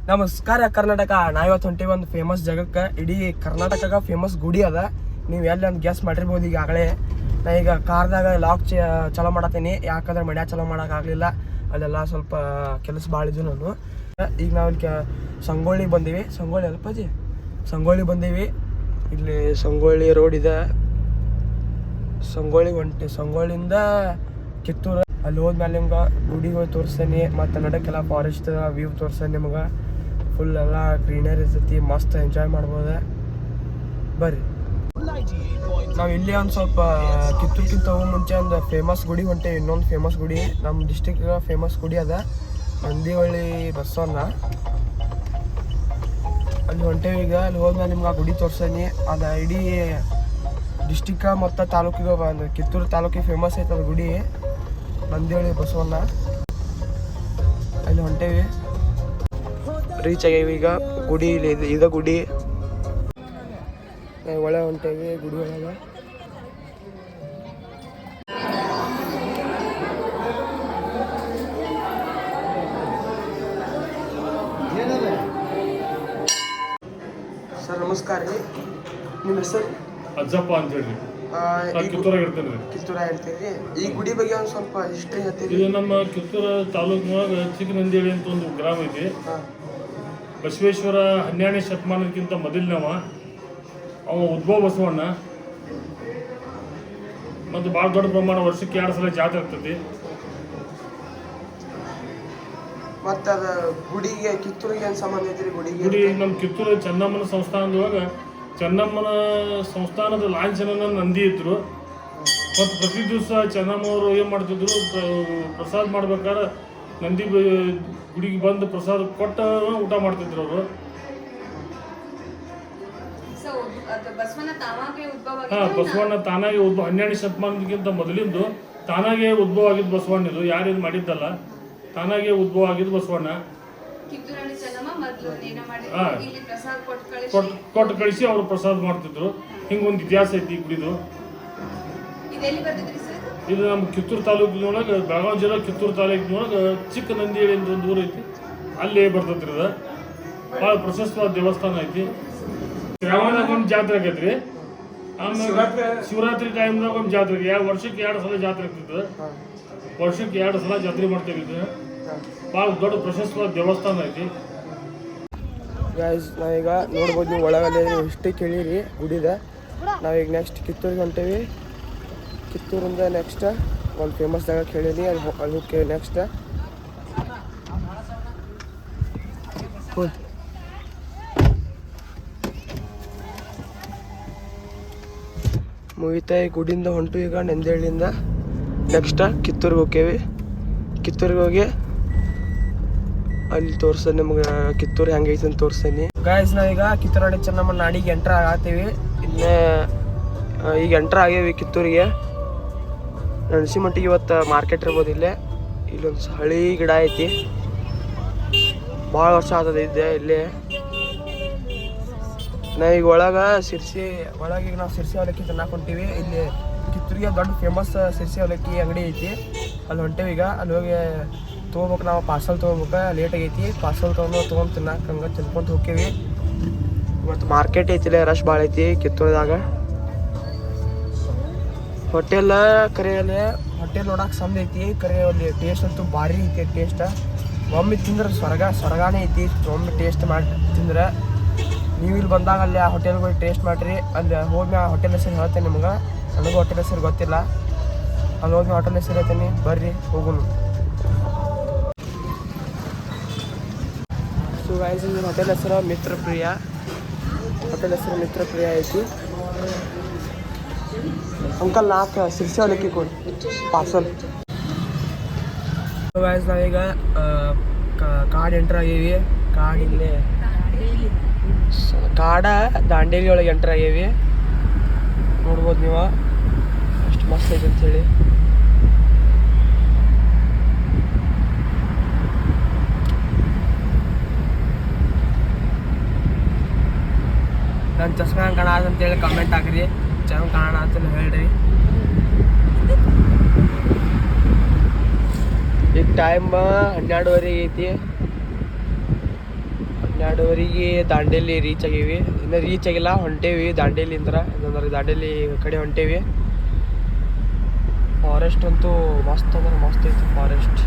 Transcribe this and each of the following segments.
ನಮಸ್ಕಾರ ಕರ್ನಾಟಕ. ನಾವಿವತ್ತು ಹೊಂಟಿವಿ ಒಂದು ಫೇಮಸ್ ಜಾಗಕ್ಕೆ. ಇಡೀ ಕರ್ನಾಟಕಗ ಫೇಮಸ್ ಗುಡಿ ಅದ. ನೀವು ಎಲ್ಲಿ ಒಂದು ಗೆಸ್ ಮಾಡಿರ್ಬೋದು. ಈಗಾಗಲೇ ನಾ ಈಗ ಕಾರ್ದಾಗ ಲಾಕ್ ಚಲೋ ಮಾಡತ್ತೀನಿ, ಯಾಕಂದ್ರೆ ಮಡ್ಯ ಚಲೋ ಮಾಡೋಕ್ಕಾಗಲಿಲ್ಲ. ಅಲ್ಲೆಲ್ಲ ಸ್ವಲ್ಪ ಕೆಲಸ ಭಾಳ ಇದ್ವು ನಾನು. ಈಗ ನಾವು ಇಲ್ಲಿ ಸಂಗೊಳ್ಳಿಗೆ ಬಂದೀವಿ. ಸಂಗೊಳ್ಳಿ ಅಲ್ಪಜಿ ಸಂಗೊಳ್ಳಿ ಬಂದೀವಿ. ಇಲ್ಲಿ ಸಂಗೊಳ್ಳಿ ರೋಡ್ ಇದೆ. ಸಂಗೊಳ್ಳಿಯಿಂದ ಕಿತ್ತೂರು ಅಲ್ಲಿ ಹೋದ್ಮೇಲೆ ನಿಮ್ಗೆ ಗುಡಿಗಳು ತೋರಿಸ್ತೇನೆ. ಮತ್ತು ನಡಕ್ಕೆಲ್ಲ ಫಾರೆಸ್ಟ್ ವ್ಯೂ ತೋರಿಸ್ತೇನೆ ನಿಮ್ಗೆ. ಫುಲ್ ಎಲ್ಲ ಗ್ರೀನರಿ ಇರ್ತೈತಿ, ಮಸ್ತ್ ಎಂಜಾಯ್ ಮಾಡ್ಬೋದು. ಬರ್ರಿ. ನಾವು ಇಲ್ಲಿ ಒಂದು ಸ್ವಲ್ಪ ಕಿತ್ತೂರ್ಕಿಂತ ಮುಂಚೆ ಒಂದು ಫೇಮಸ್ ಗುಡಿ ಹೊಂಟೇವಿ. ಇನ್ನೊಂದು ಫೇಮಸ್ ಗುಡಿ ನಮ್ಮ ಡಿಸ್ಟಿಕ್ ಫೇಮಸ್ ಗುಡಿ ಅದ, ನಂದಿವಳ್ಳಿ ಬಸವಣ್ಣ. ಅಲ್ಲಿ ಹೊಂಟೇವಿ ಈಗ. ಅಲ್ಲಿ ಹೋದ್ಮೇಲೆ ನಿಮ್ಗೆ ಆ ಗುಡಿ ತೋರಿಸ್ತೀನಿ. ಅದು ಇಡೀ ಡಿಸ್ಟಿಕ್ ಮತ್ತು ತಾಲೂಕಿಗೆ ಒಂದು ಕಿತ್ತೂರು ತಾಲೂಕಿಗೆ ಫೇಮಸ್ ಐತೆ ಅದು ಗುಡಿ, ನಂದಿವಳ್ಳಿ ಬಸವಣ್ಣ. ಅಲ್ಲಿ ಹೊಂಟೇವಿ, ರೀಚ್ ಆಗೇವಿ ಈಗ. ಗುಡಿ ಇಲ್ಲಿ ಇದು ಗುಡಿ ಒಳಗೆ ಹೊಂಟೇವಿ. ಗುಡಿ ಒಳಗೆ ಸರ್ ನಮಸ್ಕಾರ ರೀ. ನಿಮ್ಮ ಹೆಸರು? ಅಜ್ಜಪ್ಪ ಅಂತ ಹೇಳಿ ಕಿತ್ತೂರ ಹೇಳ್ತೀವಿ. ಈ ಗುಡಿ ಬಗ್ಗೆ ಒಂದು ಸ್ವಲ್ಪ ಹಿಸ್ಟ್ರಿ ಹೇಳ್ತೀವಿ. ಇದು ನಮ್ಮ ಕಿತ್ತೂರು ತಾಲೂಕಿನೊಳಗೆ ಚಿಕ್ಕನಂದಿಹಳ್ಳಿ ಅಂತ ಒಂದು ಗ್ರಾಮ ಐತಿ. ಬಸವೇಶ್ವರ 12ನೇ ಶತಮಾನಕ್ಕಿಂತ ಮೊದಲಿನವ ಅವ ಉದ್ಭವ ಬಸವಣ್ಣ. ಮತ್ತು ಭಾಳ ದೊಡ್ಡ ಪ್ರಮಾಣ, ವರ್ಷಕ್ಕೆ 2 ಸಲ ಜಾತ್ರೆ ಆಗ್ತೈತಿ. ಮತ್ತು ಅದು ಗುಡಿಗೆ ಕಿತ್ತೂರಿಗೆ ಏನು ಸಂಬಂಧ ಐತಿ? ಗುಡಿ ನಮ್ಮ ಕಿತ್ತೂರು ಚೆನ್ನಮ್ಮನ ಸಂಸ್ಥಾನದೊಳಗೆ ಚೆನ್ನಮ್ಮನ ಸಂಸ್ಥಾನದ ಲಾಂಛನನ ನಂದಿ ಇದ್ರು. ಮತ್ತು ಪ್ರತಿ ದಿವಸ ಚೆನ್ನಮ್ಮವರು ಏನು ಮಾಡ್ತಿದ್ರು, ಪ್ರಸಾದ ಮಾಡ್ಬೇಕಾದ್ರೆ ನಂದಿ ಗುಡಿಗೆ ಬಂದು ಪ್ರಸಾದ ಕೊಟ್ಟ ಊಟ ಮಾಡ್ತಿದ್ರು ಅವರು. ಬಸವಣ್ಣ ತಾನಾಗೆ ಉದ್ಭವ 12ನೇ ಶತಮಾನಕ್ಕಿಂತ ಮೊದಲಿಂದು ತಾನಾಗೆ ಉದ್ಭವ ಆಗಿದ್ದು ಬಸವಣ್ಣ. ಇದು ಯಾರು ಮಾಡಿದ್ದಲ್ಲ, ತಾನಾಗೆ ಉದ್ಭವ ಆಗಿದ್ದು ಬಸವಣ್ಣ. ಕೊಟ್ಟು ಕಳಿಸಿ ಅವರು ಪ್ರಸಾದ ಮಾಡ್ತಿದ್ರು. ಹಿಂಗೊಂದು ಇತಿಹಾಸ ಐತಿ ಗುಡಿದು. ಇದು ನಮ್ಮ ಕಿತ್ತೂರು ತಾಲೂಕಿನೊಳಗೆ, ಬೆಳಗಾವಿ ಜಿಲ್ಲಾ ಕಿತ್ತೂರು ತಾಲೂಕಿನೊಳಗೆ ಚಿಕ್ಕನಂದಿಹಳ್ಳಿ ಅಂತ ಒಂದು ಊರು ಐತಿ, ಅಲ್ಲಿ ಬರ್ತೈತ್ರಿ. ಇದು ಭಾಳ ಪ್ರಶಸ್ತವಾದ ದೇವಸ್ಥಾನ ಐತಿ. ಶ್ರಾವಣದಾಗ ಒಂದು ಜಾತ್ರೆ ಆಗೈತ್ರಿ. ಆಮೇಲೆ ಶಿವರಾತ್ರಿ ಟೈಮ್ದಾಗ ಒಂದು ಜಾತ್ರೆ, ವರ್ಷಕ್ಕೆ 2 ಸಲ ಜಾತ್ರೆ ಆಗ್ತಿತ್ತು. ವರ್ಷಕ್ಕೆ 2 ಸಲ ಜಾತ್ರೆ ಮಾಡ್ತೇವೆ. ಇದು ಭಾಳ ದೊಡ್ಡ ಪ್ರಶಸ್ತವಾದ ದೇವಸ್ಥಾನ ಐತಿ. ಗೈಸ್ ನಾವೀಗ ನೋಡ್ಬೋದು, ನೀವು ಒಳಗಡೆ ಇಷ್ಟೇ ಕೇಳಿರಿ ಗುಡಿದ. ನಾವೀಗ ನೆಕ್ಸ್ಟ್ ಕಿತ್ತೂರಿಗೆ ಹೊಂಟೇವಿ. ಕಿತ್ತೂರಿಂದ ನೆಕ್ಸ್ಟ್ ಒಂದು ಫೇಮಸ್ ಜಾಗ ಕೇಳೀನಿ, ಅಲ್ಲಿ ಕೇಳಿ ನೆಕ್ಸ್ಟ್ ಮುಗಿತಾ. ಈ ಗುಡಿಯಿಂದ ಹೊಂಟು ಈಗ ನಂದಿಹಳ್ಳಿಯಿಂದ ನೆಕ್ಸ್ಟ್ ಕಿತ್ತೂರಿಗೆ ಹೋಗ್ತೇವಿ. ಕಿತ್ತೂರಿಗೆ ಹೋಗಿ ಅಲ್ಲಿ ತೋರಿಸ್ತೇನೆ ನಿಮ್ಗೆ ಕಿತ್ತೂರು ಹೆಂಗೈತೆ ಅಂತ ತೋರಿಸ್ತೇನೆ. ಗಾಯ್ಸ್ ನಾವೀಗ ಕಿತ್ತೂರು ರಾಣಿ ಚೆನ್ನಮ್ಮನ ನಾಡಿಗೆ ಎಂಟ್ರ್ ಆಗತ್ತೀವಿ. ಇನ್ನೇ ಈಗ ಎಂಟ್ರ್ ಆಗೇವಿ ಕಿತ್ತೂರಿಗೆ. ನರಸಿಂಹಮಟ್ಟಿಗೆ ಇವತ್ತು ಮಾರ್ಕೆಟ್ ಇರ್ಬೋದು. ಇಲ್ಲೊಂದು ಹಳಿ ಗಿಡ ಐತಿ, ಭಾಳ ವರ್ಷ ಆಗ್ತದೆ ಇದ್ದೆ ಇಲ್ಲಿ. ನಾವೀಗ ಒಳಗೆ ಒಳಗೆ ನಾವು ಸಿರ್ಸಿ ಅವಲಕ್ಕಿ ತಿನ್ನಕ್ಕೆ ಹೊಂಟೀವಿ. ಇಲ್ಲಿ ಕಿತ್ತೂರಿಗೆ ದೊಡ್ಡ ಫೇಮಸ್ ಸಿರ್ಸಿ ಅವಲಕ್ಕಿ ಅಂಗಡಿ ಐತಿ, ಅಲ್ಲಿ ಹೊಂಟೇವಿ ಈಗ. ಅಲ್ಲಿ ಹೋಗಿ ತೊಗೋಬೇಕು, ನಾವು ಪಾರ್ಸಲ್ ತೊಗೋಬೇಕು. ಲೇಟ್ ಆಗೈತಿ. ಪಾರ್ಸಲ್ ತೊಗೊಂಡು ತಿನ್ನಕ್ಕೆ ಹಂಗೆ ತಿನ್ಕೊಂಡು ಹೋಗ್ತೀವಿ. ಇವತ್ತು ಮಾರ್ಕೆಟ್ ಐತಿಲ್ಲ, ರಶ್ ಭಾಳ ಐತಿ ಕಿತ್ತೂರದಾಗ. ಹೋಟೆಲ್ ಕರೆಯಲ್ಲೇ ಹೋಟೆಲ್ ನೋಡಕ್ಕೆ ಚಂದ ಐತಿ. ಕರೆ ಅಲ್ಲಿ ಟೇಸ್ಟ್ ಅಂತೂ ಭಾರಿ ಐತಿ. ಟೇಸ್ಟ್ ಒಮ್ಮೆ ತಿಂದ್ರೆ ಸ್ವರ್ಗಾನೇ ಐತಿ. ಒಮ್ಮೆ ಟೇಸ್ಟ್ ಮಾಡಿ ತಿಂದ್ರೆ ನೀವು ಇಲ್ಲಿ ಬಂದಾಗ ಅಲ್ಲಿ ಆ ಹೋಟೆಲ್ಗಳು ಟೇಸ್ಟ್ ಮಾಡಿರಿ. ಅಲ್ಲಿ ಹೋದ್ಮೇಲೆ ಆ ಹೋಟೆಲ್ ಹೆಸರು ಹೇಳ್ತೇನೆ ನಿಮ್ಗೆ. ನನಗೂ ಹೋಟೆಲ್ ಹೆಸರು ಗೊತ್ತಿಲ್ಲ. ಅಲ್ಲಿ ಹೋದ್ಮೇಲೆ ಹೋಟೆಲ್ ಹೆಸರು ಹೇಳ್ತೇನೆ, ಬರ್ರಿ ಹೋಗೋಣ. ಸೊ ಗೈಸ್, ಇದು ಹೋಟೆಲ್ ಹೆಸರು ಮಿತ್ರಪ್ರಿಯ. ಹೋಟೆಲ್ ಹೆಸರು ಮಿತ್ರಪ್ರಿಯ ಐತಿ. ಅಂಕಲ್ 4 ಸಿರ್ಸಿ ಅವಲಕ್ಕಿ ಕೊಡಿ ಪಾರ್ಸಲ್. ಸೊ ಗೈಸ್ ನಾವೀಗ ಕಾಡು ಎಂಟ್ರ್ ಆಗೀವಿ. ಕಾಡಿಲ್ಲೇ ದಾಂಡೇಲಿ ಒಳಗೆ ಎಂಟ್ರ್ ಆಗೇವಿ. ನೋಡ್ಬೋದು ನೀವು, ಅಷ್ಟು ಮಸ್ತ್ ಐತೆ ಅಂಥೇಳಿ. ನನ್ನ ಚಸ್ಮೆ ಹಂಗೆ ಕಾಣ ಅಂತೇಳಿ ಕಮೆಂಟ್ ಹಾಕ್ರಿ. ಚೆನ್ನಾಗಿ ಕಾಣೋಣ ಅಂತ ಹೇಳ್ರಿ. ಈಗ ಟೈಮ್ 12:30 ಐತಿ. 2:30ಗೆ ದಾಂಡೇಲಿ ರೀಚ್ ಆಗೀವಿ. ಇನ್ನೂ ರೀಚ್ ಆಗಿಲ್ಲ, ಹೊಂಟೇವಿ ದಾಂಡೇಲಿಂದ. ಇನ್ನೊಂದ್ರೆ ದಾಂಡೇಲಿ ಕಡೆ ಹೊಂಟೇವಿ. ಫಾರೆಸ್ಟ್ ಅಂತೂ ಮಸ್ತ್ ಅಂದ್ರೆ ಮಸ್ತ್ ಐತಿ ಫಾರೆಸ್ಟ್.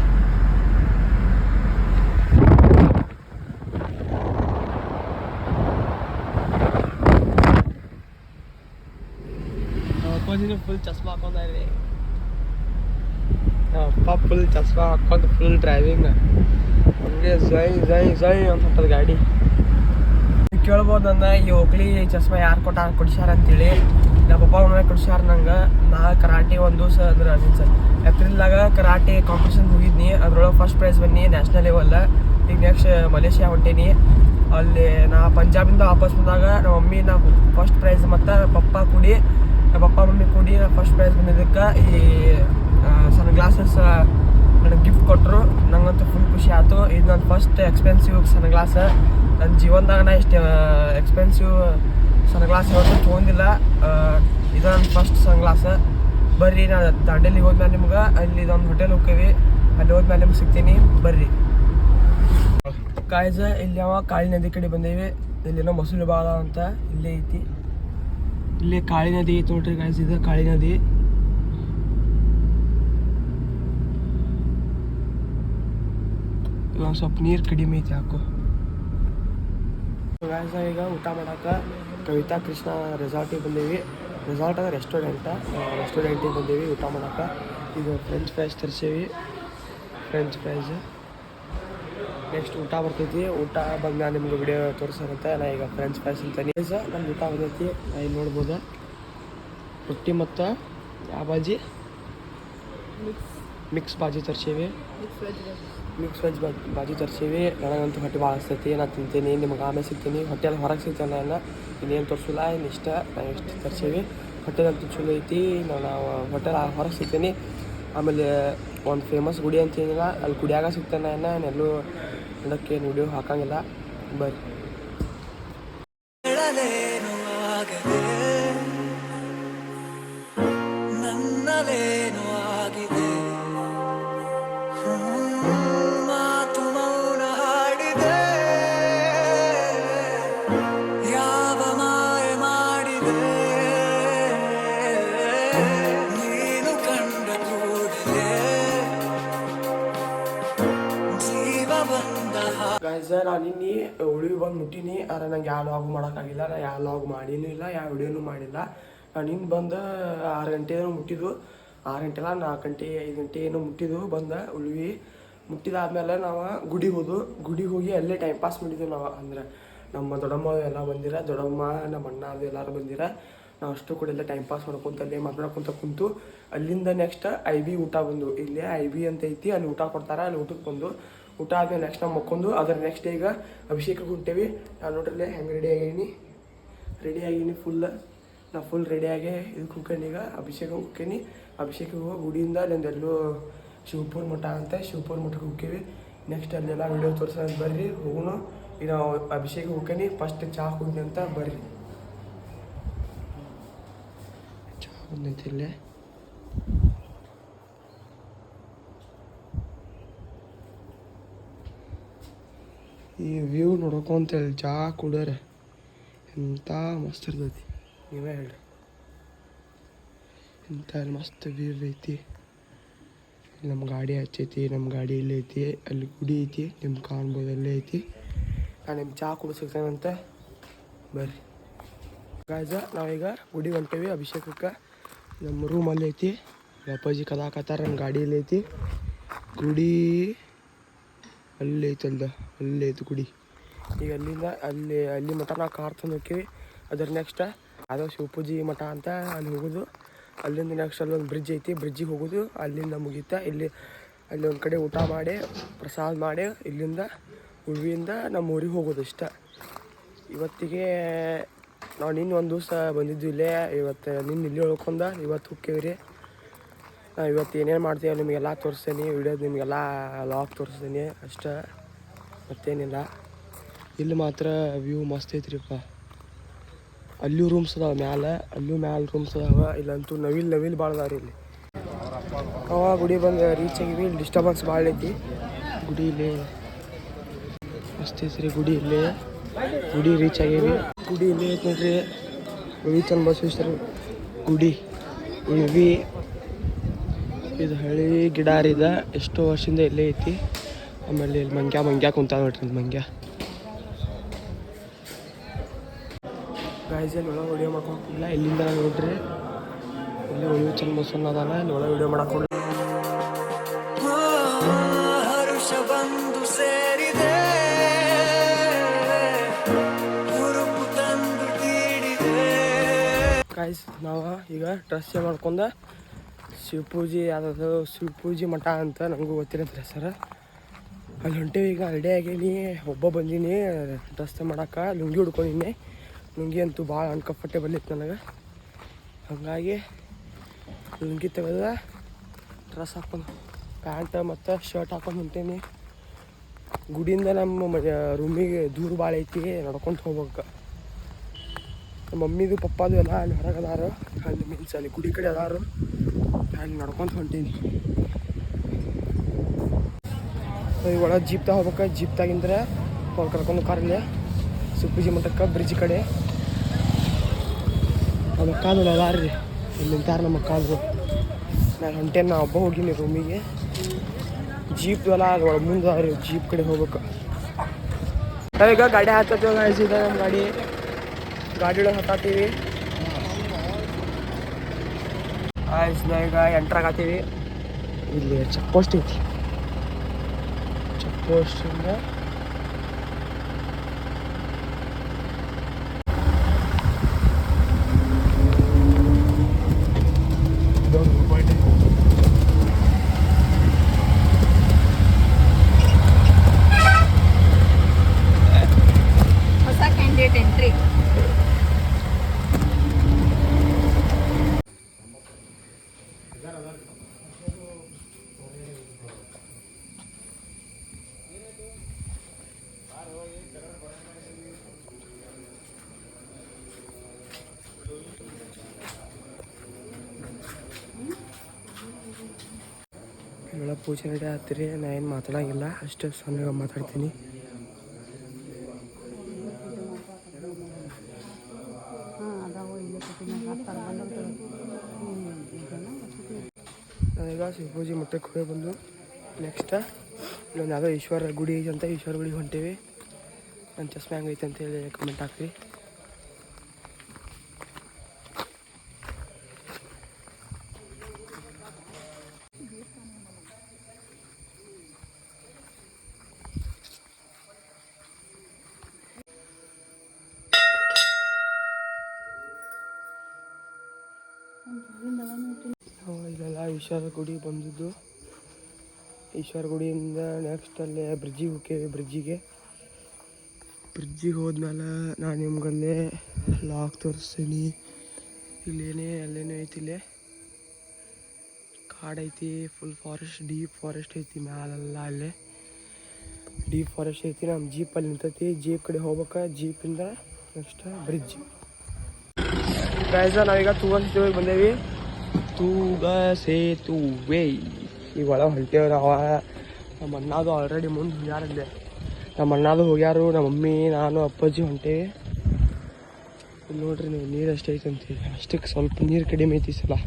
ಫುಲ್ ಚಸ್ಮಾ ಹಾಕೊಂಡ್ರಿ. ಅಪ್ಪ ಫುಲ್ ಚಸ್ಮಾ ಹಾಕೊಂಡು ಫುಲ್ ಡ್ರೈವಿಂಗ್ ಹಂಗೆ ಝೈ ಅಂತ ಹೊಂಟದ ಗಾಡಿ. ಕೇಳ್ಬೋದು ನನ್ನ ಈ ಹೋಗ್ಲಿ ಚಸ್ಮಾ ಯಾರು ಕೊಡ್ಸ್ಯಾರ ಅಂತೇಳಿ. ನಮ್ಮ ಪಪ್ಪ ಮನೆ ಕೊಡ್ಸ್ಯಾರ ನಂಗೆ. ನಾ ಕರಾಟೆ ಒಂದು ದಿವಸ ಅಂದ್ರೆ ಮೀನ್ಸ್ ಏಪ್ರಿಲ್ದಾಗ ಕರಾಟೆ ಕಾಂಪಿಟೇಷನ್ ಮುಗಿದ್ನಿ. ಅದ್ರೊಳಗೆ ಫಸ್ಟ್ ಪ್ರೈಸ್ ಬನ್ನಿ ನ್ಯಾಷನಲ್ ಲೆವೆಲ್. ಈಗ ನೆಕ್ಸ್ಟ್ ಮಲೇಷ್ಯಾ ಹೊಂಟೀನಿ. ಅಲ್ಲಿ ನಾ ಪಂಜಾಬಿಂದ ವಾಪಸ್ ಬಂದಾಗ ನಮ್ಮ ಮಮ್ಮಿ ನಾ ಫಸ್ಟ್ ಪ್ರೈಸ್ ಮತ್ತು ಪಪ್ಪ ಕೂಡಿ ನಮ್ಮ ಪಪ್ಪ ಮಮ್ಮಿ ಕೂಡಿ ನಾ ಫಸ್ಟ್ ಪ್ರೈಸ್ ಬಂದಿದ್ದಕ್ಕೆ ಈ ಸನ್ ಗ್ಲಾಸಸ್ ನನಗೆ ಗಿಫ್ಟ್ ಕೊಟ್ಟರು. ನಂಗಂತೂ ಫುಲ್ ಖುಷಿ ಆಯಿತು. ಇದು ನನ್ನ ಫಸ್ಟ್ ಎಕ್ಸ್ಪೆನ್ಸಿವ್ ಸನ್ ಗ್ಲಾಸ್. ನನ್ನ ಜೀವನದಾಗ ನಾ ಇಷ್ಟು ಎಕ್ಸ್ಪೆನ್ಸಿವ್ ಸನ್ ಗ್ಲಾಸ್ ಯಾವತ್ತೂ ತೊಗೊಂಡಿಲ್ಲ. ಇದು ನನ್ನ ಫಸ್ಟ್ ಸನ್ ಗ್ಲಾಸ್. ಬರ್ರಿ ನಾ ದಾಂಡೇಲಿಗೆ ಹೋದ್ಮೇಲೆ ನಿಮ್ಗೆ ಅಲ್ಲಿ ಇದೊಂದು ಹೋಟೆಲ್ ಹೋಗ್ತೀವಿ. ಅಲ್ಲಿ ಹೋದ್ಮೇಲೆ ನಿಮ್ಗೆ ಸಿಗ್ತೀನಿ ಬರ್ರಿ. ಕಾಯ್ಜ ಇಲ್ಲಿ ಅವ ಕಾಳಿ ನದಿ ಕಡೆ ಬಂದೇವಿ. ಇಲ್ಲೇನೋ ಮಸೂಲಿ ಬಾಳ ಅಂತ ಇಲ್ಲೇ ಐತಿ. ಇಲ್ಲೇ ಕಾಳಿ ನದಿ ಐತಿ ನೋಡ್ರಿ ಗಾಯ್ಸ್. ಇದು ಕಾಳಿ ನದಿ. ಇವಾಗ ಸ್ವಲ್ಪ ನೀರು ಕಡಿಮೆ ಐತಿ ಯಾಕೋ. ಗಾಯ್ಸ್ ಈಗ ಊಟ ಮಾಡಕ್ಕೆ ಕವಿತಾ ಕೃಷ್ಣ ರೆಸಾರ್ಟಿಗೆ ಬಂದೇವಿ. ರೆಸಾರ್ಟ್ ಅಂದ್ರೆ ರೆಸ್ಟೋರೆಂಟಿಗೆ ಬಂದೇವಿ ಊಟ ಮಾಡಕ್ಕೆ. ಇದು ಫ್ರೆಂಚ್ ಫ್ರೈಸ್ ತರಿಸೇವಿ. ಫ್ರೆಂಚ್ ಫ್ರೈಸ್ ನೆಕ್ಸ್ಟ್ ಊಟ ಬರ್ತೈತಿ. ಊಟ ಬಂದ್ಮೇಲೆ ನಿಮ್ಗೆ ವಿಡಿಯೋ ತೋರಿಸೋರಂತೆ. ನಾ ಈಗ ಫ್ರೆಂಚ್ ಫ್ರೈಸ್ ಅಂತಾನೆ. ನಮ್ಮ ಊಟ ಬಂದೈತಿ. ಇಲ್ಲಿ ನೋಡ್ಬೋದು ರೊಟ್ಟಿ ಮತ್ತು ಯಾವ ಬಾಜಿ ಮಿಕ್ಸ್ ಬಾಜಿ ತರಿಸೇವಿ. ಮಿಕ್ಸ್ ವೆಜ್ ಬಾಜಿ ತರಿಸೀವಿ. ನನಗಂತೂ ಹೊಟ್ಟೆ ಭಾಳ ಹಸ್ತೈತಿ. ನಾನು ತಿಂತೀನಿ, ನಿಮ್ಗೆ ಆಮೇಲೆ ಸಿಗ್ತೀನಿ. ಹೊಟ್ಟೆಲ್ಲ ಹೊರಗೆ ಸಿಗ್ತಾನೆ ನಾನು ಇನ್ನೇನು ತೋರಿಸಿಲ್ಲ. ಇನ್ನು ಇಷ್ಟ ನಾನು ಎಷ್ಟು ತರಿಸೀವಿ. ಹೊಟ್ಟೆದಂತೂ ಚಲೋ ಐತಿ. ನಾವು ಹೊಟ್ಟೆಲ್ಲ ಹೊರಗೆ ಸಿಗ್ತೀನಿ. ಆಮೇಲೆ ಒಂದು ಫೇಮಸ್ ಗುಡಿ ಅಂತ ಏನಿಲ್ಲ, ಅಲ್ಲಿ ಗುಡಿಯಾಗ ಸಿಗ್ತಾನೆ. ನಾನೆಲ್ಲೂ ಅದಕ್ಕೆ ವಿಡಿಯೋ ಹಾಕಂಗಿಲ್ಲ. ಬರ್ರಿ. ಗಾಯ್ಸ್ ನಾನು ನಿನ್ನೆ ಉಳಿವಿ ಬಂದು ಮುಟ್ಟೀನಿ. ಆದರೆ ನಂಗೆ ಯಾವ ಲಾಗ್ ಮಾಡೋಕ್ಕಾಗಿಲ್ಲ. ನಾನು ಯಾವ ಲಾಗ್ ಮಾಡೀನೂ ಇಲ್ಲ, ಯಾವ ವಿಡಿಯೋನೂ ಮಾಡಿಲ್ಲ. ನಾನು ನಿನ್ನ ಬಂದು 6 ಗಂಟೆ ಏನೋ ಮುಟ್ಟಿದ್ದು. 6 ಗಂಟೆ ಅಲ್ಲ 4 ಗಂಟೆ 5 ಗಂಟೆ ಏನೋ ಮುಟ್ಟಿದ್ದು. ಬಂದು ಉಳಿವಿ ಮುಟ್ಟಿದಾದ್ಮೇಲೆ ನಾವು ಗುಡಿಗೆ ಹೋಗಿ ಅಲ್ಲೇ ಟೈಮ್ ಪಾಸ್ ಮಾಡಿದ್ದೆವು ನಾವು. ಅಂದ್ರೆ ನಮ್ಮ ದೊಡ್ಡಮ್ಮ ಎಲ್ಲ ಬಂದಿರ, ದೊಡ್ಡಮ್ಮ ನಮ್ಮ ಅಣ್ಣ ಅದು ಎಲ್ಲರೂ ಬಂದಿರ. ನಾವು ಅಷ್ಟು ಕೂಡ ಎಲ್ಲ ಟೈಮ್ ಪಾಸ್ ಮಾಡ್ಕೊತ ಅಲ್ಲೇ ಮಾತಾಡ್ಕೊತ ಕುಂತು ಅಲ್ಲಿಂದ ನೆಕ್ಸ್ಟ್ IB ಊಟ ಬಂದು. ಇಲ್ಲೇ IB ಅಂತ ಐತಿ, ಅಲ್ಲಿ ಊಟ ಕೊಡ್ತಾರೆ. ಅಲ್ಲಿ ಊಟಕ್ಕೆ ಬಂದು ಊಟ ಆದ್ಮೇಲೆ ನೆಕ್ಸ್ಟ್ ನಾವು ಮಕ್ಕೊಂಡು ಅದರ ನೆಕ್ಸ್ಟ್ ಈಗ ಅಭಿಷೇಕಕ್ಕೆ ಹೊಂಟೇವಿ. ನಾನು ನೋಡ್ರಲ್ಲೇ ಹೆಂಗೆ ರೆಡಿ ಆಗೀನಿ ಫುಲ್ ರೆಡಿಯಾಗಿ ಇದಕ್ಕೆ ಹೋಗ್ಕೊಂಡು ಈಗ ಅಭಿಷೇಕಕ್ಕೆ ಹೋಗಿ ಗುಡಿಯಿಂದ ಅಲ್ಲಿಂದೆಲ್ಲೂ ಶಿವಪುರ ಮಠ ಅಂತ ಶಿವಪುರ ಮಠಕ್ಕೆ ಹೋಗ್ತೀವಿ. ನೆಕ್ಸ್ಟ್ ಅಲ್ಲೆಲ್ಲ ವಿಡಿಯೋ ತೋರಿಸೋದು ಬರ್ರಿ ಹೋಗೋಣ. ಈಗ ನಾವು ಅಭಿಷೇಕಕ್ಕೆ ಹೋಗ್ಕೊಂಡು ಫಸ್ಟ್ ಚಹಾ ಕುಡ್ದು ಅಂತ ಬರ್ರಿ. ಚಹಾ ಬಂದೈತಿ ಇಲ್ಲೇ. ಈ ವ್ಯೂ ನೋಡ್ಕೊಂತೇಳಿ ಚಹಾ ಕುಡಿಯೋರೆ ಎಂಥ ಮಸ್ತ್ ಇರ್ತೈತಿ, ನೀವೇ ಹೇಳ್ರಿ. ಇಂಥ ಮಸ್ತ್ ವ್ಯೂ ಐತಿ. ನಮ್ಮ ಗಾಡಿ ಹಚ್ಚೈತಿ, ನಮ್ಮ ಗಾಡಿ ಇಲ್ಲೇ ಐತಿ. ಅಲ್ಲಿ ಗುಡಿ ಐತಿ, ನಿಮ್ಗೆ ಕಾಣ್ಬೋದು ಅಲ್ಲೇ ಐತಿ. ನಾನು ನಿಮ್ಮ ಚಹಾ ಕುಡಿಸಿರ್ತೇನಂತ ಬರ್ರಿ. ಗಾಯ್ಸ ನಾವೀಗ ಗುಡಿಗೆ ಹೊಂಟೇವಿ ಅಭಿಷೇಕಕ್ಕೆ. ನಮ್ಮ ರೂಮಲ್ಲಿ ಐತಿ. ಅಪ್ಪಾಜಿ ಕದಾಕತ್ತಾರ. ನಮ್ಮ ಗಾಡಿಯಲ್ಲಿ ಐತಿ ಗುಡಿ. ಅಲ್ಲೇ ಐತಿ ಗುಡಿ. ಈಗ ಅಲ್ಲಿಂದ ಅಲ್ಲಿ ಮಠ ನಾವು ಕಾರ್ ತಂದು ಹೋಗ್ತೀವಿ. ಅದ್ರ ನೆಕ್ಸ್ಟ್ ಅದು ಶಿವಪೂಜಿ ಮಠ ಅಂತ ಅಲ್ಲಿ ಹೋಗೋದು. ಅಲ್ಲಿಂದ ನೆಕ್ಸ್ಟ್ ಅಲ್ಲೊಂದು ಬ್ರಿಡ್ಜ್ ಐತಿ, ಬ್ರಿಡ್ಜಿಗೆ ಹೋಗೋದು. ಅಲ್ಲಿಂದ ಮುಗೀತಾ ಅಲ್ಲಿ ಒಂದು ಕಡೆ ಊಟ ಮಾಡಿ ಪ್ರಸಾದ ಮಾಡಿ ಇಲ್ಲಿಂದ ಉಳ್ವಿಯಿಂದ ನಮ್ಮ ಊರಿಗೆ ಹೋಗೋದು ಇಷ್ಟ. ಇವತ್ತಿಗೆ ನಾವು ನಿನ್ನ ಒಂದು ದಿವಸ ಬಂದಿದ್ದು ಇಲ್ಲೇ. ಇವತ್ತು ಇಲ್ಲಿ ಉಳ್ಕೊಂಡ ಇವತ್ತು ಹೋಗ್ತೀವಿ ರೀ. ನಾವು ಇವತ್ತು ಏನೇನು ಮಾಡ್ತೀವಿ ನಿಮಗೆಲ್ಲ ತೋರಿಸ್ತೀನಿ. ವಿಡಿಯೋದು ನಿಮಗೆಲ್ಲ ಲಾಗ್ ತೋರಿಸ್ತೀನಿ ಅಷ್ಟೇ, ಮತ್ತೇನಿಲ್ಲ. ಇಲ್ಲಿ ಮಾತ್ರ ವ್ಯೂ ಮಸ್ತ್ ಐತ್ರಿಪ್ಪ. ಅಲ್ಲೂ ರೂಮ್ಸ್ ಅದಾವೆ ಮ್ಯಾಲೆ ರೂಮ್ಸ್ ಅದಾವೆ. ಇಲ್ಲಂತೂ ನವಿಲ್ ಭಾಳ ಅದಾವ ರೀ ಇಲ್ಲಿ. ಗುಡಿ ಬಂದು ರೀಚ್ ಆಗಿವಿ. ಇಲ್ಲಿ ಡಿಸ್ಟರ್ಬೆನ್ಸ್ ಭಾಳ ಐತಿ ಗುಡಿ. ಇಲ್ಲಿ ಮಸ್ತ್ ಐತ್ರಿ ಗುಡಿ ಇಲ್ಲಿ. ಗುಡಿ ರೀಚ್ ಆಗೀವಿ. ಗುಡಿ ಇಲ್ಲಿ ಐತೆ ನೋಡ್ರಿ, ರವಿ ಚನ್ನಬಸವೇಶ್ವರ ಗುಡಿ. ಇವಿ ಇದು ಹಳ್ಳಿ ಗಿಡ ರೀ, ಎಷ್ಟೋ ವರ್ಷದಿಂದ ಇಲ್ಲೇ ಐತಿ. ಆಮೇಲೆ ಇಲ್ಲಿ ಮಂಗ್ಯ ಕುಂತ ನೋಡ್ರಿ, ಮಂಗ್ಯ ಗಾಯ್ಸಲ್ಲಿ ಒಳಗೆ ವಿಡಿಯೋ ಮಾಡ್ಕೊಂಡಿಲ್ಲ. ಇಲ್ಲಿಂದ ನೋಡ್ರಿ, ಇಲ್ಲಿ ರವಿ ಚನ್ನಬಸವಣ್ಣ ಅದಾನ, ಇಲ್ಲಿ ಒಳಗೆ ವಿಡಿಯೋ ಮಾಡಕ್ಕೆ ಗಾಯ್ಸ್. ನಾವು ಈಗ ಡ್ರೆಸ್ ಮಾಡ್ಕೊಂಡು ಶಿವಪೂಜೆ ಯಾವ್ದು ಶಿವಪೂಜೆ ಮಠ ಅಂತ ನನಗೂ ಗೊತ್ತಿರತ್ತೆ ಸರ್. ಅಲ್ಲಿ ಹೊಂಟೇವಿ. ಈಗ ರೆಡಿ ಆಗೀನಿ, ಒಬ್ಬ ಬಂದೀನಿ ಡ್ರೆಸ್ ಮಾಡಕ್ಕೆ. ಲುಂಗಿ ಹುಡ್ಕೊಂಡಿನಿ. ಲುಂಗಿ ಅಂತೂ ಭಾಳ ಅನ್ಕಂಫರ್ಟೇಬಲ್ ಇತ್ತು ನನಗೆ, ಹಾಗಾಗಿ ಲುಂಗಿ ತೆಗೆದ ಡ್ರೆಸ್ ಹಾಕೊಂಡು ಪ್ಯಾಂಟ್ ಮತ್ತು ಶರ್ಟ್ ಹಾಕೊಂಡು ಹೊಂಟೀನಿ. ಗುಡಿಯಿಂದ ನಮ್ಮ ರೂಮಿಗೆ ದೂರ ಭಾಳ ಐತಿ, ನಡ್ಕೊಂಡು ಹೋಗ್ಬೇಕು. ನಮ್ಮ ಮಮ್ಮಿದು ಪಪ್ಪಾದು ಎಲ್ಲ ಅಲ್ಲಿ ಹೊರಗೆ ಅದಾರು, ಅಲ್ಲಿ ಮೀನ್ಸ್ ಅಲ್ಲಿ ಗುಡಿ ಕಡೆ ಅದಾರು, ಅಲ್ಲಿ ನಡ್ಕೊತ ಹೊಂಟೀನಿ. ಈಗ ಒಳಗೆ ಜೀಪ್ದಾಗ ಹೋಗ್ಬೇಕು. ಜೀಪ್ದಾಗಿಂದ್ರೆ ಅವ್ರು ಕರ್ಕೊಂಡು ಕಾರಲ್ಲಿ ಶಿವಪೂಜೆ ಮಠಕ್ಕೆ ಬ್ರಿಡ್ಜ್ ಕಡೆ. ನಮ್ಮ ಅಕ್ಕಾದು ಅದಾರ್ರಿ, ಇಲ್ಲಿ ನಿಂತಾರ ನಮ್ಮ ಅಕ್ಕಾದ್ರು. ನಾನು ಹೊಂಟೇನು, ನಾ ಒಬ್ಬ ಹೋಗೀನಿ ರೂಮಿಗೆ. ಜೀಪ್ದು ಎಲ್ಲ ಅದು ಒಳಗೆ ಮುಂದೆ ಅದಾವ್ರಿ, ಜೀಪ್ ಕಡೆ ಹೋಗ್ಬೇಕು. ನಾವೀಗ ಗಾಡಿ ಹತ್ತತ್ತೀವಿ. ಗಾಯಿಸಿದ ನಮ್ಮ ಗಾಡಿ ಒಳಗೆ ಹತ್ತೀವಿ. ನಾವೀಗ ಎಂಟ್ರಾಗತ್ತೀವಿ. ಇಲ್ಲಿ ಚೆಕ್ ಪೋಸ್ಟ್ ಐತಿ. ಚೆಕ್ ಪೋಸ್ಟಿಂದ ಹೊಸ ಕ್ಯಾಂಡಿಡೇಟ್ ಎಂಟ್ರಿ. ಒಳಗೆ ಪೂಜೆ ನಡೆ ಹತ್ತಿರಿ. ನಾ ಏನು ಮಾತಾಡೋಂಗಿಲ್ಲ, ಅಷ್ಟು ಸಣ್ಣಗೆ ಮಾತಾಡ್ತೀನಿ. ನಾವೀಗ ಶಿವಪೂಜೆ ಮಠಕ್ಕೆ ಹೋಗಿ ಬಂದು ನೆಕ್ಸ್ಟ್ ಇಲ್ಲೊಂದು ಯಾವುದೋ ಈಶ್ವರ ಗುಡಿ ಐತೆ ಅಂತ ಈಶ್ವರ ಗುಡಿಗೆ ಹೊಂಟೀವಿ. ನನ್ನ ಚಸ್ಮೆ ಹಂಗೈತೆ ಅಂತೇಳಿ ಕಮೆಂಟ್ ಹಾಕ್ರಿ. ಇಲ್ಲೆಲ್ಲ ಈಶ್ವರ ಗುಡಿ ಬಂದಿದ್ದು. ಈಶ್ವರ ಗುಡಿಯಿಂದ ನೆಕ್ಸ್ಟ್ ಅಲ್ಲೇ ಬ್ರಿಡ್ಜಿಗೆ ಹೋಗ್ತೇವೆ. ಬ್ರಿಡ್ಜಿಗೆ ಹೋದ್ಮೇಲೆ ನಾನು ನಿಮ್ಗಲ್ಲೇ ಲಾಕ್ ತೋರಿಸ್ತೀನಿ. ಇಲ್ಲೇನೇ ಅಲ್ಲೇನೇ ಐತಿ, ಇಲ್ಲೇ ಕಾಡು ಐತಿ, ಫುಲ್ ಫಾರೆಸ್ಟ್, ಡೀಪ್ ಫಾರೆಸ್ಟ್ ಐತಿ ಮ್ಯಾಲೆಲ್ಲ. ಅಲ್ಲೇ ಡೀಪ್ ಫಾರೆಸ್ಟ್ ಐತಿ. ನಮ್ಮ ಜೀಪಲ್ಲಿ ನಿಂತೈತಿ. ಜೀಪ್ ಕಡೆ ಹೋಗ್ಬೇಕು. ಜೀಪಿಂದ ನೆಕ್ಸ್ಟ್ ಬ್ರಿಡ್ಜ್. ಗೈಸ ನಾವೀಗ ತೂಗ ಸೇತುವೆಗೆ ಬಂದೇವಿ. ತೂಗ ಸೇತುವೆ ಈಗ ಒಳಗೆ ಹೊಂಟೇವೆ ನಾವು. ನಮ್ಮ ಅಣ್ಣದು ಆಲ್ರೆಡಿ ಮುಂದೆ ಹೋಗ್ಯಾರಲ್ಲೇ. ನಮ್ಮ ಅಣ್ಣದು ಹೋಗ್ಯಾರು, ನಮ್ಮ ಮಮ್ಮಿ, ನಾನು, ಅಪ್ಪಾಜಿ ಹೊಂಟೇವಿ. ಇಲ್ಲಿ ನೋಡ್ರಿ ನೀವು, ನೀರು ಅಷ್ಟೇ ಐತೆ ಅಂತೀವಿ. ಅಷ್ಟಕ್ಕೆ ಸ್ವಲ್ಪ ನೀರು ಕಡಿಮೆ ಐತಿ ಸಲ.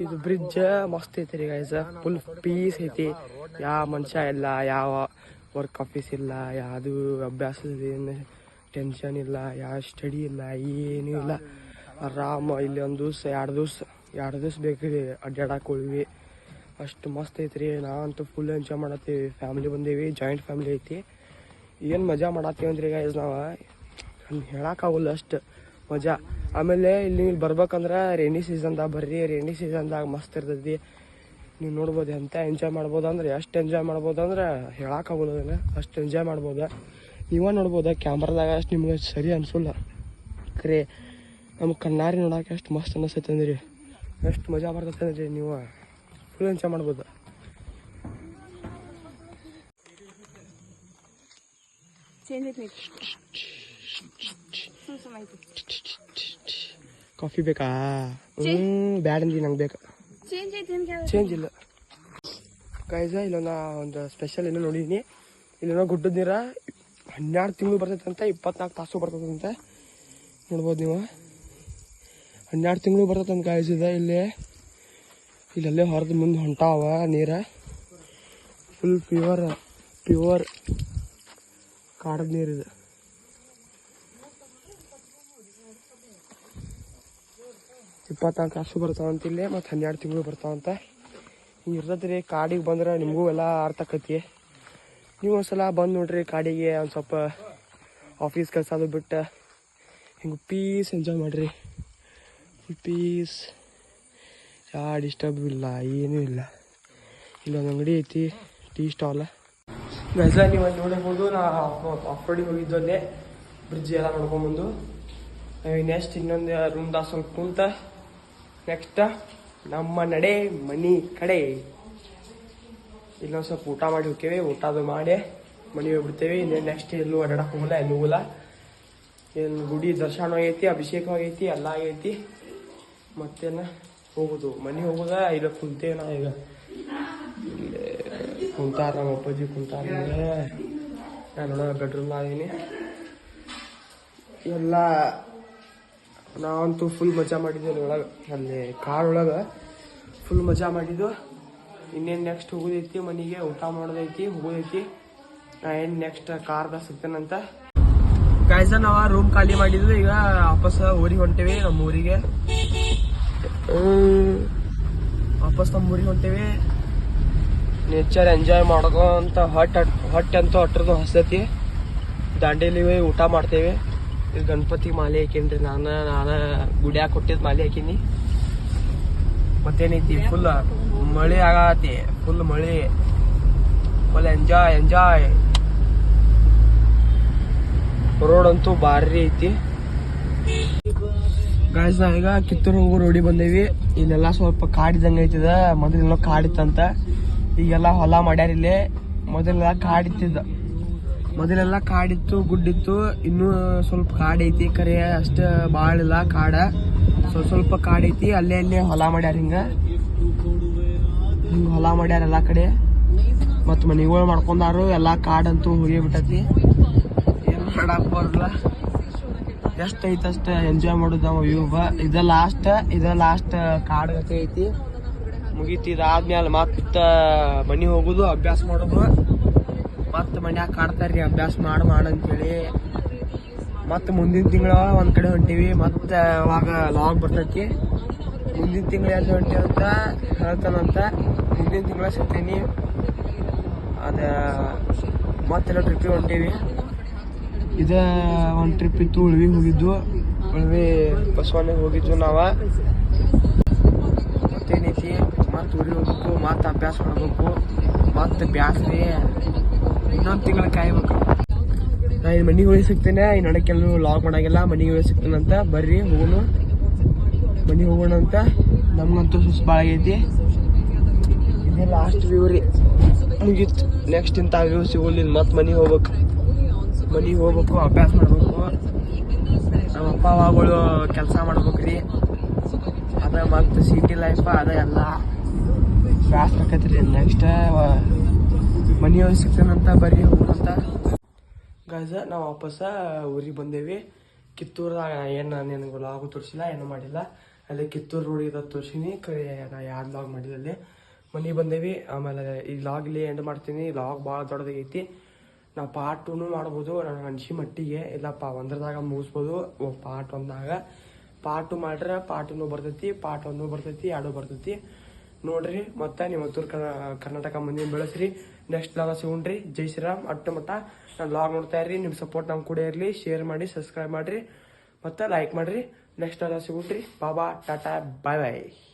ಇದು ಬ್ರಿಡ್ಜ್ ಮಸ್ತ್ ಐತಿ ರೀ ಗೈಸ್. ಫುಲ್ ಪೀಸ್ ಐತಿ. ಯಾವ ಮನುಷ್ಯ ಇಲ್ಲ, ಯಾವ ವರ್ಕ್ ಆಫೀಸ್ ಇಲ್ಲ, ಯಾವುದು ಅಭ್ಯಾಸದ ಏನು ಟೆನ್ಷನ್ ಇಲ್ಲ, ಯಾವ ಸ್ಟಡಿ ಇಲ್ಲ, ಏನೂ ಇಲ್ಲ. ಆರಾಮ ಇಲ್ಲಿ ಒಂದು ದಿವ್ಸ ಎರಡು ದಿವ್ಸ ಬೇಕು ಅಡ್ಡಾಡಕ್ಕೆ ಉಳಿವಿ. ಅಷ್ಟು ಮಸ್ತ್ ಐತ್ರಿ. ನಾವಂತೂ ಫುಲ್ ಎಂಜಾಯ್ ಮಾಡತ್ತೀವಿ. ಫ್ಯಾಮಿಲಿ ಬಂದೀವಿ, ಜಾಯಿಂಟ್ ಫ್ಯಾಮಿಲಿ ಐತಿ. ಏನು ಮಜಾ ಮಾಡತ್ತೀವಿ ಅಂದ್ರೆ ಗೈಸ್ ನಾವು ಹೇಳೋಕ್ಕಾಗಲ್ಲ. ಅಷ್ಟು ಮಜಾ. ಆಮೇಲೆ ಇಲ್ಲಿ ಬರ್ಬೇಕಂದ್ರೆ ರೈನಿ ಸೀಸನ್ದಾಗ ಬರ್ರಿ, ರೈನಿ ಸೀಸನ್ದಾಗ ಮಸ್ತ್ ಇರ್ತೈತಿ. ನೀವು ನೋಡ್ಬೋದು ಎಂತ ಎಂಜಾಯ್ ಮಾಡ್ಬೋದು ಅಂದ್ರೆ ಎಷ್ಟು ಎಂಜಾಯ್ ಮಾಡ್ಬೋದು ಅಂದ್ರೆ ಹೇಳಕ್ಕಾಗೋದಿಲ್ಲ, ಅಷ್ಟು ಎಂಜಾಯ್ ಮಾಡ್ಬೋದು. ನೀವೇ ನೋಡ್ಬೋದು ಕ್ಯಾಮ್ರಾದಾಗ ಅಷ್ಟು ನಿಮ್ಗೆ ಸರಿ ಅನ್ಸಲ್ಲ, ಖರೆ ನಮ್ಗೆ ಕಣ್ಣಾರಿ ನೋಡೋಕೆ ಎಷ್ಟು ಮಸ್ತ್ ಅನ್ನಿಸ್ತೈತೆ ಅಂದ್ರಿ, ಎಷ್ಟು ಮಜಾ ಬರ್ತೈತೆ ಅಂದ್ರಿ. ನೀವು ಫುಲ್ ಎಂಜಾಯ್ ಮಾಡ್ಬೋದು. ಕಾಫಿ ಬೇಕಾ? ಬ್ಯಾಡ ಅಂದ್ರಿ, ನಂಗೆ ಬೇಕಾ? ಚೇಂಜ್ ಇಲ್ಲ ಗೈಸ. ಇಲ್ಲೊಂದು ಒಂದು ಸ್ಪೆಷಲ್ ಏನೋ ನೋಡಿದೀನಿ. ಇಲ್ಲೇನೋ ಗುಡ್ಡದ ನೀರ 12 ತಿಂಗಳು ಬರ್ತೈತಂತ, 24 ತಾಸು ಬರ್ತೈತಂತೆ. ನೋಡ್ಬೋದು ನೀವು, 12 ತಿಂಗಳು ಬರ್ತೈತಂತ ಗೈಸ್. ಇದೆ ಇಲ್ಲಲ್ಲೇ ಹೊರದು ಮುಂದೆ ಹೊಂಟಾವ ನೀರ. ಫುಲ್ ಪ್ಯೂರ್ ಕಾಡದ ನೀರಿದೆ. ಇಪ್ಪತ್ನಾಲ್ಕು ತಾಸು ಬರ್ತಾವಂತ ಇಲ್ಲೇ, ಮತ್ತು 12 ತಿಂಗಳು ಬರ್ತಾವಂತ. ಹಿಂಗೆ ಇರ್ತೈತೆ ರೀ. ಕಾಡಿಗೆ ಬಂದ್ರೆ ನಿಮಗೂ ಎಲ್ಲ ಅರ್ಥ ಆಕತಿ. ನೀವು ಒಂದ್ಸಲ ಬಂದು ನೋಡ್ರಿ ಕಾಡಿಗೆ. ಒಂದು ಸ್ವಲ್ಪ ಆಫೀಸ್ ಕೆಲಸ ಅದು ಬಿಟ್ಟು ಹಿಂಗೆ ಪೀಸ್ ಎಂಜಾಯ್ ಮಾಡಿರಿ. ಫುಲ್ ಪೀಸ್, ಯಾವ ಡಿಸ್ಟರ್ಬ್ ಇಲ್ಲ, ಏನೂ ಇಲ್ಲ. ಇಲ್ಲೊಂದು ಅಂಗಡಿ ಐತಿ, ಟೀ ಸ್ಟಾಲ್. ಗಜ ನೀವು ಅಲ್ಲಿ ನೋಡಬಹುದು. ನಾ ಆಫ್ ರೋಡಿಗೆ ಹೋಗಿದ್ದು ಅಲ್ಲೇ ಬ್ರಿಡ್ಜ್ ಎಲ್ಲ ನೋಡ್ಕೊಂಬಂದು. ನೆಕ್ಸ್ಟ್ ಇನ್ನೊಂದು ರೂಮ್ದಾಗ ಸ್ವಲ್ಪ ಕುಂತ ನೆಕ್ಸ್ಟ್ ನಮ್ಮ ನಡೆ ಮನೆ ಕಡೆ. ಇಲ್ಲೊಂದು ಸ್ವಲ್ಪ ಊಟ ಮಾಡಿ ಹೋಗ್ತೇವೆ. ಊಟ ಅದು ಮಾಡಿ ಮನೆಗೆ ಹೋಗ್ಬಿಡ್ತೇವೆ. ಇನ್ನೇನು ನೆಕ್ಸ್ಟ್ ಎಲ್ಲೂ ಅಡ್ಡಾಡಕ್ಕೆ ಹೋಗಲ್ಲ, ಎಲ್ಲೂ ಹೋಗಲ್ಲ. ಏನು ಗುಡಿ ದರ್ಶನ ಆಗೈತಿ, ಅಭಿಷೇಕ ಆಗೈತಿ, ಎಲ್ಲ ಆಗೈತಿ. ಮತ್ತೇನು ಹೋಗೋದು ಮನೆಗೆ ಹೋಗೋದ. ಇಲ್ಲ ಕುಂತೇವೆ ನಾ ಈಗ. ಇಲ್ಲೇ ಕುಂತಾರ ನಮ್ಮ ಅಪ್ಪಾಜಿ ಕುಂತಾರ. ನಾನು ನೋಡೋ ಬೆಡ್ರೂಮ್ ಆಗೀನಿ. ಎಲ್ಲ ನಾವಂತೂ ಫುಲ್ ಮಜಾ ಮಾಡಿದ್ವಿ ಒಳಗೆ, ಅಲ್ಲಿ ಕಾಡೊಳಗೆ ಫುಲ್ ಮಜಾ ಮಾಡಿದ್ದು. ಇನ್ನೇನು ನೆಕ್ಸ್ಟ್ ಹೋಗೋದೈತಿ ಮನೆಗೆ, ಊಟ ಮಾಡೋದೈತಿ, ಹೋಗೋದೈತಿ. ನಾ ಏನು ನೆಕ್ಸ್ಟ್ ಕಾರ್ದಾಗ ಸಿಗ್ತೇನಂತ. ಗಾಯ್ಸ ನಾವು ರೂಮ್ ಖಾಲಿ ಮಾಡಿದ್ವಿ. ಈಗ ವಾಪಸ್ ಊರಿಗೆ ಹೊಂಟೇವಿ, ನಮ್ಮ ಊರಿಗೆ. ವಾಪಸ್ ನಮ್ಮ ಊರಿಗೆ ಹೊಂಟೇವಿ. ನೇಚರ್ ಎಂಜಾಯ್ ಮಾಡೋಕಂತ ಹೊಟ್ಟೆ ಅಂತೂ ಅಟ್ರದ್ದು ಹಸ್ತೈತಿ. ದಾಂಡೇಲಿ ಊಟ ಮಾಡ್ತೇವೆ. ಇದು ಗಣಪತಿ ಮಾಲೆ ಹಾಕೀನಿ ನಾನು ಗುಡಿಯಾಗ ಕೊಟ್ಟಿದ್ದು ಮಾಲೆ ಹಾಕೀನಿ. ಮತ್ತೇನೈತಿ ಫುಲ್ ಮಳೆ ಆಗತಿ, ಫುಲ್ ಮಳೆ, ಫುಲ್ ಎಂಜಾಯ್. ರೋಡ್ ಅಂತೂ ಭಾರಿ ಐತಿ ಗಾಯ್ಸ್. ನಾವೀಗ ಕಿತ್ತೂರು ಹೋಗೋ ರೋಡಿಗೆ ಬಂದೇವಿ. ಇಲ್ಲೆಲ್ಲ ಸ್ವಲ್ಪ ಕಾಡಿದಂಗೆ ಐತಿದ. ಮೊದಲೆಲ್ಲ ಕಾಡಿತ್ತಂತ, ಈಗೆಲ್ಲ ಹೊಲ ಮಾಡ್ಯಾರ ಇಲ್ಲಿ. ಮೊದಲೆಲ್ಲ ಕಾಡಿತ್ತು, ಗುಡ್ಡಿತ್ತು. ಇನ್ನೂ ಸ್ವಲ್ಪ ಕಾಡೈತಿ, ಕರೆ ಅಷ್ಟು ಭಾಳ ಇಲ್ಲ ಕಾಡ, ಸ್ವಲ್ಪ ಕಾಡೈತಿ. ಅಲ್ಲೇ ಹೊಲ ಮಾಡ್ಯಾರ. ಹಿಂಗೆ ಹೊಲ ಮಾಡ್ಯಾರ ಎಲ್ಲ ಕಡೆ. ಮತ್ತು ಮನೆಗಳು ಮಾಡ್ಕೊಂಡಾರು. ಎಲ್ಲ ಕಾಡಂತೂ ಹೋಗಿ ಬಿಟ್ಟೈತಿ, ಏನು ಮಾಡಕ್ ಬರಲ್ಲ. ಎಷ್ಟು ಐತೆ ಅಷ್ಟು ಎಂಜಾಯ್ ಮಾಡೋದು ನಾವು. ಇದ ಲಾಸ್ಟ್ ಕಾಡು ಗತಿ ಐತಿ, ಮುಗೀತಿ. ಇದಾದ್ಮೇಲೆ ಮತ್ತೆ ಮನೆ ಹೋಗೋದು, ಅಭ್ಯಾಸ ಮಾಡೋದು. ಮತ್ತೆ ಮನ್ಯಾಗ ಕಾಡ್ತಾರ್ರಿ ಅಭ್ಯಾಸ ಮಾಡಂತೇಳಿ. ಮತ್ತೆ ಮುಂದಿನ ತಿಂಗಳ ಒಂದ್ ಕಡೆ ಹೊಂಟೀವಿ. ಮತ್ತೆ ಅವಾಗ ಲಾಗ್ ಬರ್ತೈತಿ. ಮುಂದಿನ ತಿಂಗಳ ಎಲ್ಲಿ ಹೊಂಟೀವಿ ಅಂತ ಹೇಳ್ತಾನಂತ. ಮುಂದಿನ ತಿಂಗಳ ಸಿಗ್ತೀನಿ. ಅದ ಮತ್ತೆಲ್ಲ ಟ್ರಿಪ್ಪಿಗೆ ಹೊಂಟೀವಿ. ಇದ ಒಂದು ಟ್ರಿಪ್ ಇತ್ತು, ಉಳ್ವಿಗೆ ಹೋಗಿದ್ದು. ಉಳ್ವಿ ಬಸವಣ್ಣಗೆ ಹೋಗಿದ್ದು ನಾವ. ಮತ್ತೇನೈತಿ, ಮತ್ತೆ ಊರಿಗೆ ಹೋಗ್ಬೇಕು, ಮತ್ತೆ ಅಭ್ಯಾಸ ಮಾಡ್ಬೇಕು. ಮತ್ತೆ ಬ್ಯಾಸ್ರಿ ಇನ್ನೊಂದು ತಿಂಗಳ ಕಾಯ್ಬೇಕು. ನಾ ಇಲ್ಲಿ ಮನೆಗೆ ಹೋಗಿ ಸಿಗ್ತೇನೆ. ಈ ನಡಕ್ಕೆಲ್ಲೂ ಲಾಗ್ ಮಾಡಾಗಿಲ್ಲ. ಮನೆಗೆ ಹೋಗಿ ಸಿಗ್ತೇನಂತ. ಬರ್ರಿ ಹೋಗೋಣ, ಮನೆಗೆ ಹೋಗೋಣ ಅಂತ. ನಮ್ಗಂತೂ ಸುಸ್ ಭಾಳ ಆಗೈತಿ. ಇದೇ ಲಾಸ್ಟ್ ವ್ಯೂ ರೀ, ಮುಗೀತು. ನೆಕ್ಸ್ಟ್ ಇಂಥ ವ್ಯೂ ಸಿಗೋಲ್ಲ. ಮತ್ತೆ ಮನೆಗೆ ಹೋಗ್ಬೇಕು, ಅಭ್ಯಾಸ ಮಾಡ್ಬೇಕು. ನಮ್ಮ ಅಪ್ಪ ಅವಾಗಳು ಕೆಲಸ ಮಾಡ್ಬೇಕ್ರಿ. ಅದ ಮತ್ತು ಸಿಟಿ ಲೈಫ್ ಅದ ಎಲ್ಲ ಬ್ಯಾಸ್ ಆಕೈತ್ರಿ. ನೆಕ್ಸ್ಟ್ ಮನೆ ಹೋಗಿ ಸಿಗ್ತೇನಂತ. ಬರ್ರಿ ಹೋಗೋಣಂತ ಗಾಯ್ಸ. ನಾವು ವಾಪಸ್ ಊರಿಗೆ ಬಂದೇವಿ. ಕಿತ್ತೂರ್ದಾಗ ಏನು ನನಗೆ ಲಾಗು ತೋರಿಸಿಲ್ಲ, ಏನೂ ಮಾಡಿಲ್ಲ. ಅಲ್ಲಿ ಕಿತ್ತೂರು ರೋಡ್ ಇರೋದು ತೋರಿಸಿನಿ, ಕರೆ ನಾ ಯಾರು ಲಾಗ್ ಮಾಡಿದಲ್ಲಿ. ಮನೆಗೆ ಬಂದೇವಿ. ಆಮೇಲೆ ಈ ಲಾಗ್ಲಿ ಎಂಡ್ ಮಾಡ್ತೀನಿ. ಲಾಗ್ ಭಾಳ ದೊಡ್ಡದಾಗೈತಿ. ನಾವು ಪಾರ್ಟ್ 2 ಮಾಡ್ಬೋದು ನನಗೆ ಅನ್ಸಿ ಮಟ್ಟಿಗೆ. ಇಲ್ಲಪ್ಪ ಒಂದ್ರದಾಗ ಮುಗಿಸ್ಬೋದು. ಪಾರ್ಟ್ 1ದಾಗ ಪಾರ್ಟ್ 2 ಮಾಡ್ರೆ ಪಾರ್ಟ್ 2 ಬರ್ತೈತಿ, ಪಾರ್ಟ್ 1 ಬರ್ತೈತಿ, 2 ಬರ್ತೈತಿ. ನೋಡ್ರಿ. ಮತ್ತೆ ನಿಮ್ಮ ಉತ್ತರ ಕರ್ನಾಟಕ ಮಂದಿನ ಬೆಳೆಸ್ರಿ. ನೆಕ್ಸ್ಟ್ ಲಾಗ ಸಿಗೋಣ್ರಿ. ಜೈ ಶ್ರೀರಾಮ್. ಅಟ್ಟು ಮಟ್ಟ ನಾನು ಲಾಗ್ ನೋಡ್ತಾ ಇರ್ರಿ. ನಿಮ್ಮ ಸಪೋರ್ಟ್ ನಮ್ಮ ಕೂಡ ಇರಲಿ. ಶೇರ್ ಮಾಡಿ, ಸಬ್ಸ್ಕ್ರೈಬ್ ಮಾಡಿರಿ. ಮತ್ತು ಲೈಕ್ ಮಾಡಿರಿ. ನೆಕ್ಸ್ಟ್ ಎಲ್ಲ ಸಿಗುತ್ರಿ. ಬಾಬಾ ಟಾಟಾ ಬಾಯ್ ಬಾಯ್.